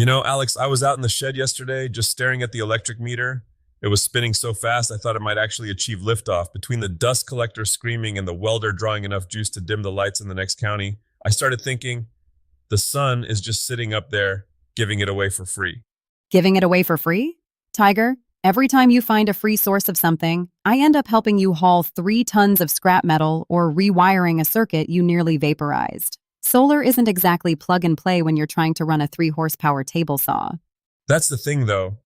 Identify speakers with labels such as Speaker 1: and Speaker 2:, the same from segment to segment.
Speaker 1: Alex, I was out in the shed yesterday just staring at the electric meter. It was spinning so fast I thought it might actually achieve liftoff. Between the dust collector screaming and the welder drawing enough juice to dim the lights in the next county, I started thinking the sun is just sitting up there giving it away for free.
Speaker 2: Giving it away for free? Tiger, every time you find a free source of something, I end up helping you haul 3 tons of scrap metal or rewiring a circuit you nearly vaporized. Solar isn't exactly plug and play when you're trying to run a 3 horsepower table saw.
Speaker 1: That's the thing though.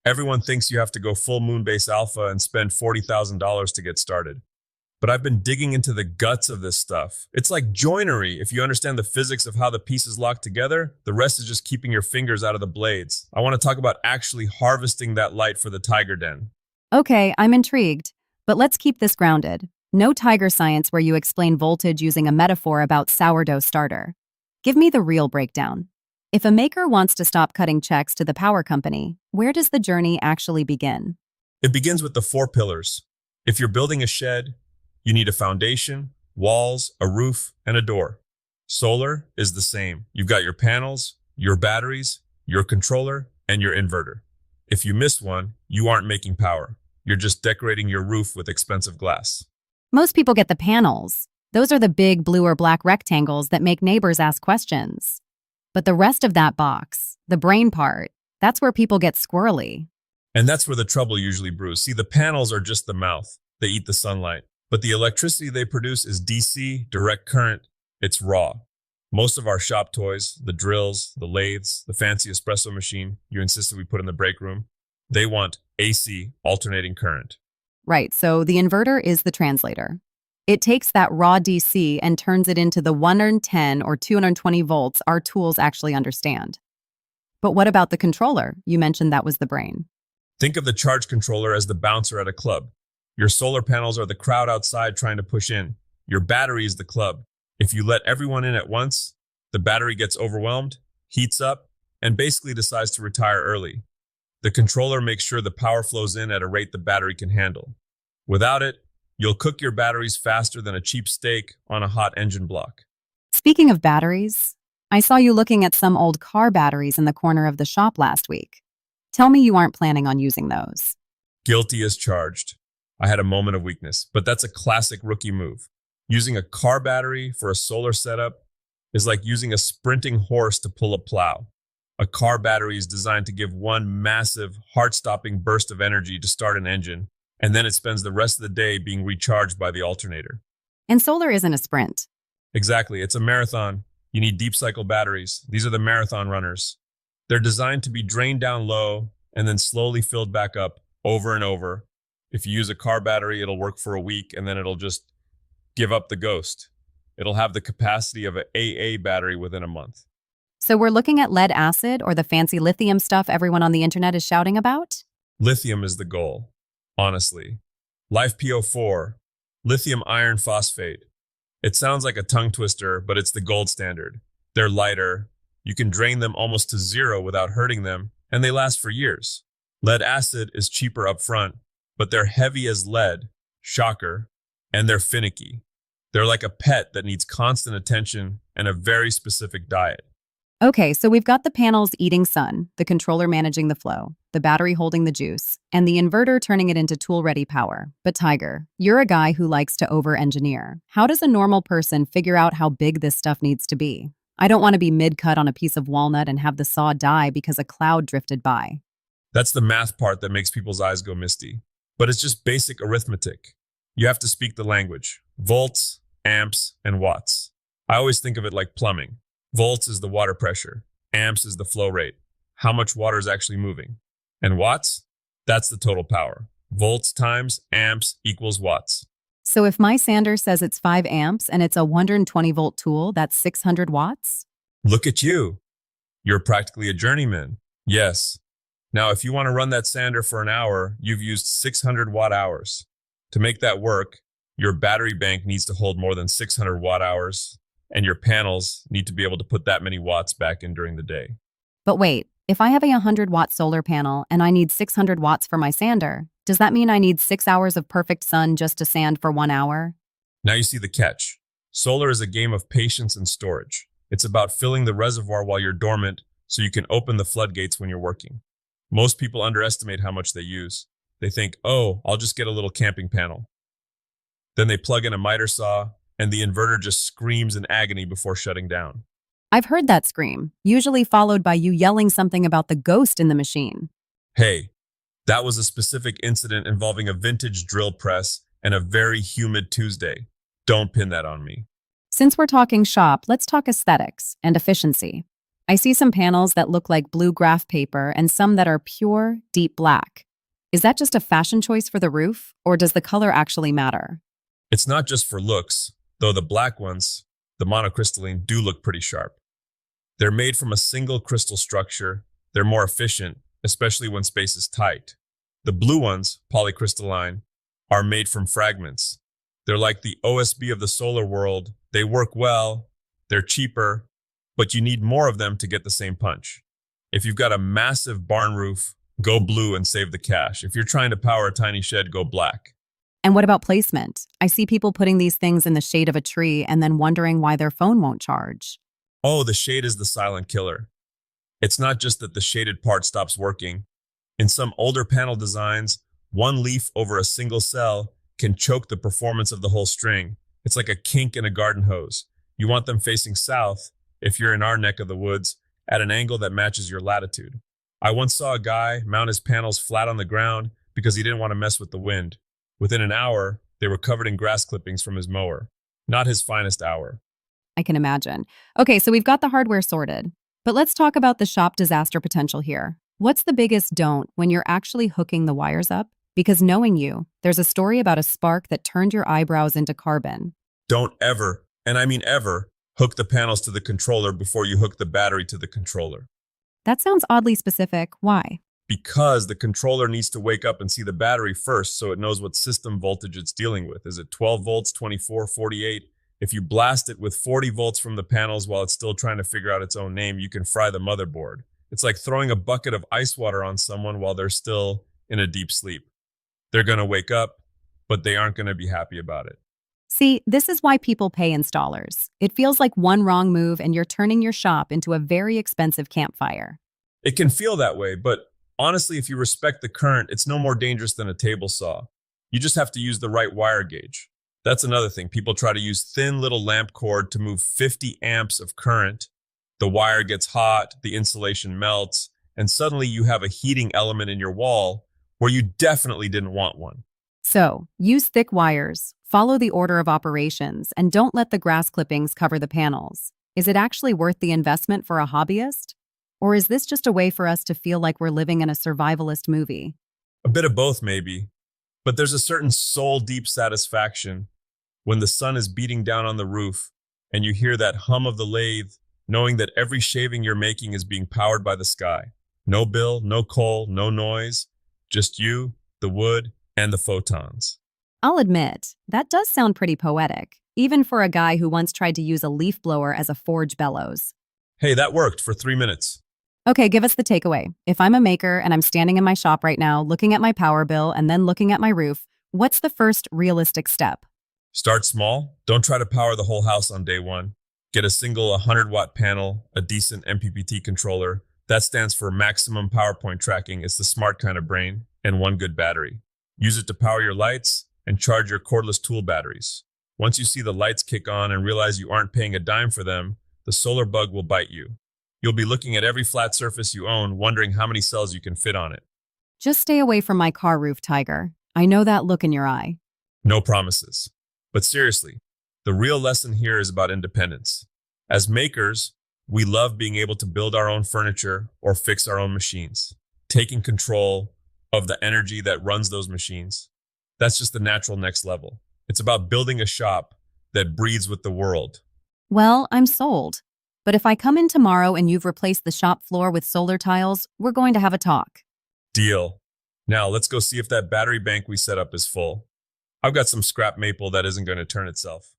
Speaker 1: Everyone thinks you have to go full Moonbase Alpha and spend $40,000 to get started. But I've been digging into the guts of this stuff. It's like joinery. If you understand the physics of how the pieces lock together, the rest is just keeping your fingers out of the blades. I want to talk about actually harvesting that light for the Tiger Den.
Speaker 2: Okay, I'm intrigued, but let's keep this grounded. No tiger science where you explain voltage using a metaphor about sourdough starter. Give me the real breakdown. If a maker wants to stop cutting checks to the power company, where does the journey actually begin?
Speaker 1: It begins with the 4 pillars. If you're building a shed, you need a foundation, walls, a roof, and a door. Solar is the same. You've got your panels, your batteries, your controller, and your inverter. If you miss one, you aren't making power. You're just decorating your roof with expensive glass.
Speaker 2: Most people get the panels. Those are the big blue or black rectangles that make neighbors ask questions. But the rest of that box, the brain part, that's where people get squirrely.
Speaker 1: And that's where the trouble usually brews. See, the panels are just the mouth. They eat the sunlight. But the electricity they produce is DC, direct current. It's raw. Most of our shop toys, the drills, the lathes, the fancy espresso machine you insisted we put in the break room, they want AC, alternating current.
Speaker 2: Right, so the inverter is the translator. It takes that raw DC and turns it into the 110 or 220 volts our tools actually understand. But what about the controller? You mentioned that was the brain.
Speaker 1: Think of the charge controller as the bouncer at a club. Your solar panels are the crowd outside trying to push in. Your battery is the club. If you let everyone in at once, the battery gets overwhelmed, heats up, and basically decides to retire early. The controller makes sure the power flows in at a rate the battery can handle. Without it, you'll cook your batteries faster than a cheap steak on a hot engine block.
Speaker 2: Speaking of batteries, I saw you looking at some old car batteries in the corner of the shop last week. Tell me you aren't planning on using those.
Speaker 1: Guilty as charged. I had a moment of weakness, but that's a classic rookie move. Using a car battery for a solar setup is like using a sprinting horse to pull a plow. A car battery is designed to give one massive, heart-stopping burst of energy to start an engine, and then it spends the rest of the day being recharged by the alternator.
Speaker 2: And solar isn't a sprint.
Speaker 1: Exactly, it's a marathon. You need deep cycle batteries. These are the marathon runners. They're designed to be drained down low and then slowly filled back up over and over. If you use a car battery, it'll work for a week and then it'll just give up the ghost. It'll have the capacity of an AA battery within a month.
Speaker 2: So we're looking at lead acid or the fancy lithium stuff everyone on the internet is shouting about?
Speaker 1: Lithium is the goal, honestly. LiFePO4, lithium iron phosphate. It sounds like a tongue twister, but it's the gold standard. They're lighter. You can drain them almost to zero without hurting them, and they last for years. Lead acid is cheaper up front, but they're heavy as lead, shocker, and they're finicky. They're like a pet that needs constant attention and a very specific diet.
Speaker 2: Okay, so we've got the panels eating sun, the controller managing the flow, the battery holding the juice, and the inverter turning it into tool-ready power. But Tiger, you're a guy who likes to over-engineer. How does a normal person figure out how big this stuff needs to be? I don't want to be mid-cut on a piece of walnut and have the saw die because a cloud drifted by.
Speaker 1: That's the math part that makes people's eyes go misty. But it's just basic arithmetic. You have to speak the language. Volts, amps, and watts. I always think of it like plumbing. Volts is the water pressure. Amps is the flow rate. How much water is actually moving. And watts? That's the total power. Volts times amps equals watts.
Speaker 2: So if my sander says it's 5 amps and it's a 120-volt tool, that's 600 watts?
Speaker 1: Look at you. You're practically a journeyman. Yes. Now, if you want to run that sander for an hour, you've used 600 watt hours. To make that work, your battery bank needs to hold more than 600 watt hours, and your panels need to be able to put that many watts back in during the day.
Speaker 2: But wait, if I have a 100-watt solar panel and I need 600 watts for my sander, does that mean I need 6 hours of perfect sun just to sand for 1 hour?
Speaker 1: Now you see the catch. Solar is a game of patience and storage. It's about filling the reservoir while you're dormant so you can open the floodgates when you're working. Most people underestimate how much they use. They think, oh, I'll just get a little camping panel. Then they plug in a miter saw, and the inverter just screams in agony before shutting down.
Speaker 2: I've heard that scream, usually followed by you yelling something about the ghost in the machine.
Speaker 1: Hey, that was a specific incident involving a vintage drill press and a very humid Tuesday. Don't pin that on me.
Speaker 2: Since we're talking shop, let's talk aesthetics and efficiency. I see some panels that look like blue graph paper and some that are pure, deep black. Is that just a fashion choice for the roof, or does the color actually matter?
Speaker 1: It's not just for looks, though the black ones, the monocrystalline, do look pretty sharp. They're made from a single crystal structure. They're more efficient, especially when space is tight. The blue ones, polycrystalline, are made from fragments. They're like the OSB of the solar world. They work well, they're cheaper, but you need more of them to get the same punch. If you've got a massive barn roof, go blue and save the cash. If you're trying to power a tiny shed, go black.
Speaker 2: And what about placement? I see people putting these things in the shade of a tree and then wondering why their phone won't charge.
Speaker 1: Oh, the shade is the silent killer. It's not just that the shaded part stops working. In some older panel designs, one leaf over a single cell can choke the performance of the whole string. It's like a kink in a garden hose. You want them facing south, if you're in our neck of the woods, at an angle that matches your latitude. I once saw a guy mount his panels flat on the ground because he didn't want to mess with the wind. Within an hour, they were covered in grass clippings from his mower. Not his finest hour.
Speaker 2: I can imagine. Okay, so we've got the hardware sorted. But let's talk about the shop disaster potential here. What's the biggest don't when you're actually hooking the wires up? Because knowing you, there's a story about a spark that turned your eyebrows into carbon.
Speaker 1: Don't ever, and I mean ever, hook the panels to the controller before you hook the battery to the controller.
Speaker 2: That sounds oddly specific. Why?
Speaker 1: Because the controller needs to wake up and see the battery first so it knows what system voltage it's dealing with. Is it 12 volts, 24, 48? If you blast it with 40 volts from the panels while it's still trying to figure out its own name, you can fry the motherboard. It's like throwing a bucket of ice water on someone while they're still in a deep sleep. They're going to wake up, but they aren't going to be happy about it.
Speaker 2: See, this is why people pay installers. It feels like one wrong move and you're turning your shop into a very expensive campfire.
Speaker 1: It can feel that way, but honestly, if you respect the current, it's no more dangerous than a table saw. You just have to use the right wire gauge. That's another thing. People try to use thin little lamp cord to move 50 amps of current. The wire gets hot, the insulation melts, and suddenly you have a heating element in your wall where you definitely didn't want one.
Speaker 2: So, use thick wires, follow the order of operations, and don't let the grass clippings cover the panels. Is it actually worth the investment for a hobbyist? Or is this just a way for us to feel like we're living in a survivalist movie?
Speaker 1: A bit of both, maybe. But there's a certain soul-deep satisfaction when the sun is beating down on the roof and you hear that hum of the lathe, knowing that every shaving you're making is being powered by the sky. No bill, no coal, no noise, just you, the wood, and the photons.
Speaker 2: I'll admit, that does sound pretty poetic, even for a guy who once tried to use a leaf blower as a forge bellows.
Speaker 1: Hey, that worked for 3 minutes.
Speaker 2: Okay, give us the takeaway. If I'm a maker and I'm standing in my shop right now, looking at my power bill and then looking at my roof, what's the first realistic step?
Speaker 1: Start small. Don't try to power the whole house on day one. Get a single 100-watt panel, a decent MPPT controller. That stands for maximum PowerPoint tracking. It's the smart kind of brain, and one good battery. Use it to power your lights and charge your cordless tool batteries. Once you see the lights kick on and realize you aren't paying a dime for them, the solar bug will bite you. You'll be looking at every flat surface you own, wondering how many cells you can fit on it.
Speaker 2: Just stay away from my car roof, Tiger. I know that look in your eye.
Speaker 1: No promises. But seriously, the real lesson here is about independence. As makers, we love being able to build our own furniture or fix our own machines, taking control of the energy that runs those machines. That's just the natural next level. It's about building a shop that breathes with the world.
Speaker 2: Well, I'm sold. But if I come in tomorrow and you've replaced the shop floor with solar tiles, we're going to have a talk.
Speaker 1: Deal. Now let's go see if that battery bank we set up is full. I've got some scrap maple that isn't going to turn itself.